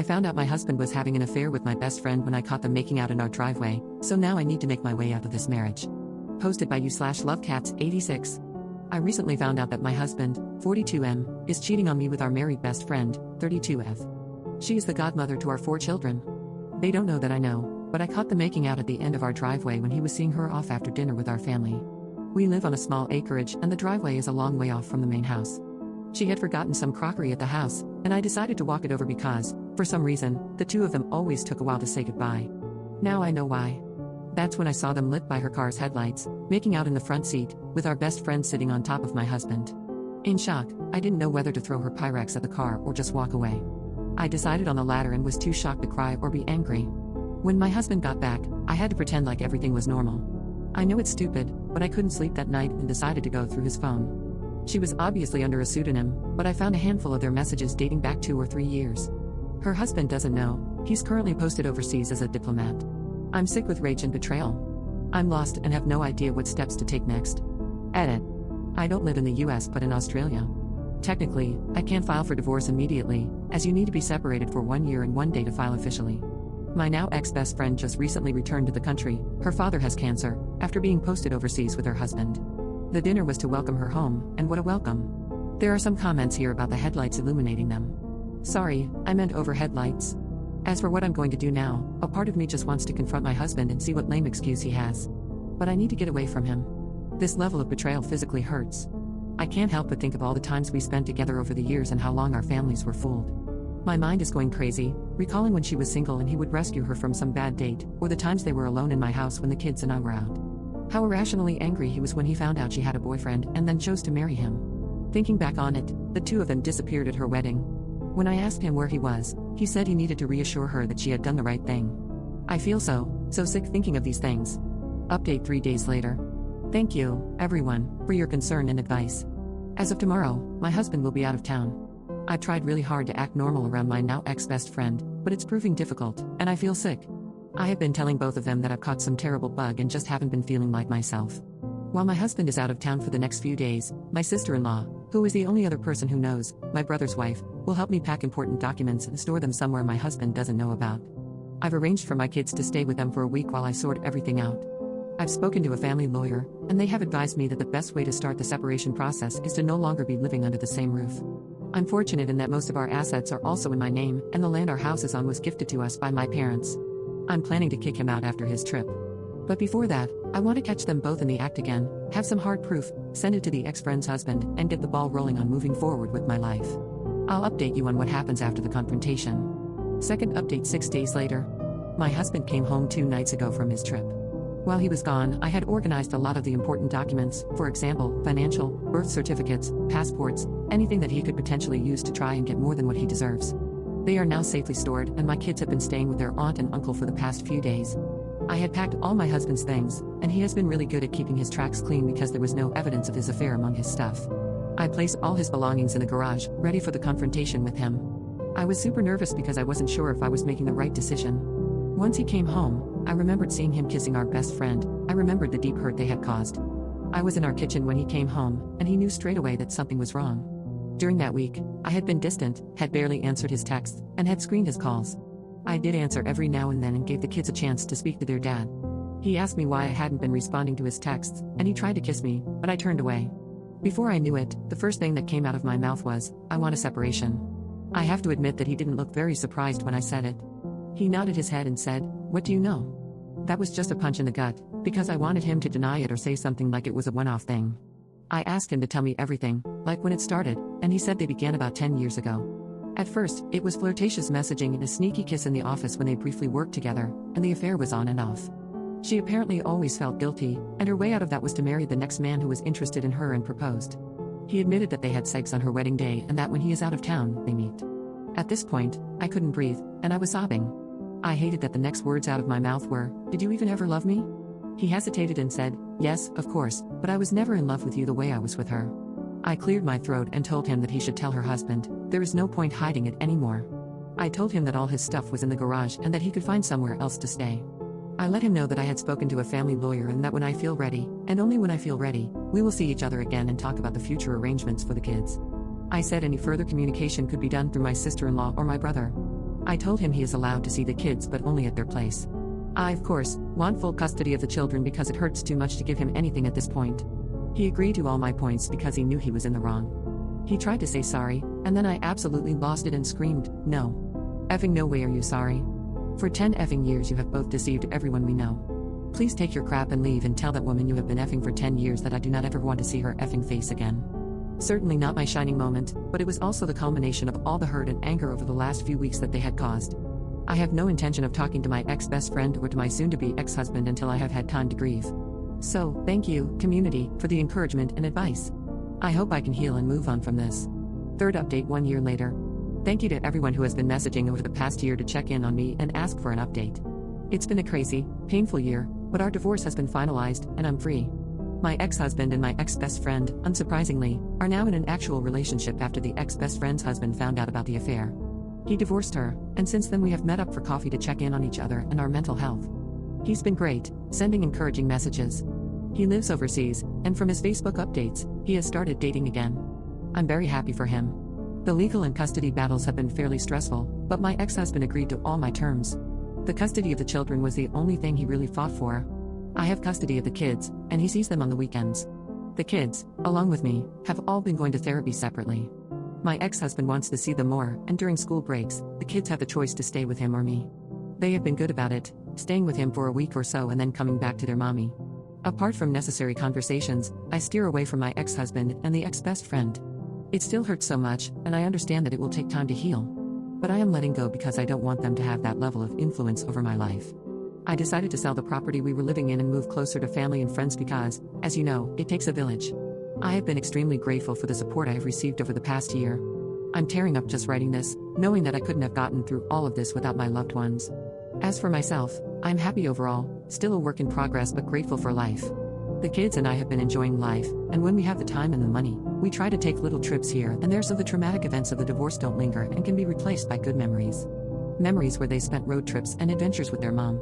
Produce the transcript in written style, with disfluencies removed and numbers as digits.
I found out my husband was having an affair with my best friend when I caught them making out in our driveway, so now I need to make my way out of this marriage. Posted by you/lovecats86. I recently found out that my husband, 42M, is cheating on me with our married best friend, 32F. She is the godmother to our 4 children. They don't know that I know, but I caught them making out at the end of our driveway when he was seeing her off after dinner with our family. We live on a small acreage and the driveway is a long way off from the main house. She had forgotten some crockery at the house, and I decided to walk it over because, for some reason, the two of them always took a while to say goodbye. Now I know why. That's when I saw them lit by her car's headlights, making out in the front seat, with our best friend sitting on top of my husband. In shock, I didn't know whether to throw her Pyrex at the car or just walk away. I decided on the latter and was too shocked to cry or be angry. When my husband got back, I had to pretend like everything was normal. I know it's stupid, but I couldn't sleep that night and decided to go through his phone. She was obviously under a pseudonym, but I found a handful of their messages dating back 2 or 3 years. Her husband doesn't know, he's currently posted overseas as a diplomat. I'm sick with rage and betrayal. I'm lost and have no idea what steps to take next. Edit. I don't live in the US but in Australia. Technically, I can't file for divorce immediately, as you need to be separated for 1 year and 1 day to file officially. My now ex-best friend just recently returned to the country. Her father has cancer, after being posted overseas with her husband. The dinner was to welcome her home, and what a welcome. There are some comments here about the headlights illuminating them. Sorry, I meant overhead lights. As for what I'm going to do now, a part of me just wants to confront my husband and see what lame excuse he has. But I need to get away from him. This level of betrayal physically hurts. I can't help but think of all the times we spent together over the years and how long our families were fooled. My mind is going crazy, recalling when she was single and he would rescue her from some bad date, or the times they were alone in my house when the kids and I were out. How irrationally angry he was when he found out she had a boyfriend and then chose to marry him. Thinking back on it, the two of them disappeared at her wedding. When I asked him where he was, he said he needed to reassure her that she had done the right thing. I feel so sick thinking of these things. Update 3 days later. Thank you, everyone, for your concern and advice. As of tomorrow, my husband will be out of town. I've tried really hard to act normal around my now ex-best friend, but it's proving difficult, and I feel sick. I have been telling both of them that I've caught some terrible bug and just haven't been feeling like myself. While my husband is out of town for the next few days, my sister-in-law, who is the only other person who knows, my brother's wife, will help me pack important documents and store them somewhere my husband doesn't know about. I've arranged for my kids to stay with them for a week while I sort everything out. I've spoken to a family lawyer, and they have advised me that the best way to start the separation process is to no longer be living under the same roof. I'm fortunate in that most of our assets are also in my name, and the land our house is on was gifted to us by my parents. I'm planning to kick him out after his trip. But before that, I want to catch them both in the act again, have some hard proof, send it to the ex-friend's husband, and get the ball rolling on moving forward with my life. I'll update you on what happens after the confrontation. Second update 6 days later. My husband came home 2 nights ago from his trip. While he was gone, I had organized a lot of the important documents, for example, financial, birth certificates, passports, anything that he could potentially use to try and get more than what he deserves. They are now safely stored, and my kids have been staying with their aunt and uncle for the past few days. I had packed all my husband's things, and he has been really good at keeping his tracks clean because there was no evidence of his affair among his stuff. I placed all his belongings in the garage, ready for the confrontation with him. I was super nervous because I wasn't sure if I was making the right decision. Once he came home, I remembered seeing him kissing our best friend. I remembered the deep hurt they had caused. I was in our kitchen when he came home, and he knew straight away that something was wrong. During that week, I had been distant, had barely answered his texts, and had screened his calls. I did answer every now and then and gave the kids a chance to speak to their dad. He asked me why I hadn't been responding to his texts, and he tried to kiss me, but I turned away. Before I knew it, the first thing that came out of my mouth was, "I want a separation." I have to admit that he didn't look very surprised when I said it. He nodded his head and said, "What do you know?" That was just a punch in the gut, because I wanted him to deny it or say something like it was a one-off thing. I asked him to tell me everything, like when it started, and he said they began about 10 years ago. At first, it was flirtatious messaging and a sneaky kiss in the office when they briefly worked together, and the affair was on and off. She apparently always felt guilty, and her way out of that was to marry the next man who was interested in her and proposed. He admitted that they had sex on her wedding day and that when he is out of town, they meet. At this point, I couldn't breathe, and I was sobbing. I hated that the next words out of my mouth were, "Did you even ever love me?" He hesitated and said, "Yes, of course, but I was never in love with you the way I was with her." I cleared my throat and told him that he should tell her husband. There is no point hiding it anymore. I told him that all his stuff was in the garage and that he could find somewhere else to stay. I let him know that I had spoken to a family lawyer and that when I feel ready, and only when I feel ready, we will see each other again and talk about the future arrangements for the kids. I said any further communication could be done through my sister-in-law or my brother. I told him he is allowed to see the kids but only at their place. I, of course, want full custody of the children because it hurts too much to give him anything at this point. He agreed to all my points because he knew he was in the wrong. He tried to say sorry, and then I absolutely lost it and screamed, "No. Effing no way are you sorry. For 10 effing years you have both deceived everyone we know. Please take your crap and leave and tell that woman you have been effing for 10 years that I do not ever want to see her effing face again." Certainly not my shining moment, but it was also the culmination of all the hurt and anger over the last few weeks that they had caused. I have no intention of talking to my ex-best friend or to my soon-to-be ex-husband until I have had time to grieve. So, thank you, community, for the encouragement and advice. I hope I can heal and move on from this. Third update 1 year later. Thank you to everyone who has been messaging over the past year to check in on me and ask for an update. It's been a crazy, painful year, but our divorce has been finalized, and I'm free. My ex-husband and my ex-best friend, unsurprisingly, are now in an actual relationship after the ex-best friend's husband found out about the affair. He divorced her, and since then we have met up for coffee to check in on each other and our mental health. He's been great, sending encouraging messages. He lives overseas, and from his Facebook updates, he has started dating again. I'm very happy for him. The legal and custody battles have been fairly stressful, but my ex-husband agreed to all my terms. The custody of the children was the only thing he really fought for. I have custody of the kids, and he sees them on the weekends. The kids, along with me, have all been going to therapy separately. My ex-husband wants to see them more, and during school breaks, the kids have the choice to stay with him or me. They have been good about it, staying with him for a week or so and then coming back to their mommy. Apart from necessary conversations, I steer away from my ex-husband and the ex-best friend. It still hurts so much, and I understand that it will take time to heal. But I am letting go because I don't want them to have that level of influence over my life. I decided to sell the property we were living in and move closer to family and friends because, as you know, it takes a village. I have been extremely grateful for the support I have received over the past year. I'm tearing up just writing this, knowing that I couldn't have gotten through all of this without my loved ones. As for myself, I'm happy overall, still a work in progress but grateful for life. The kids and I have been enjoying life, and when we have the time and the money, we try to take little trips here and there so the traumatic events of the divorce don't linger and can be replaced by good memories. Memories where they spent road trips and adventures with their mom.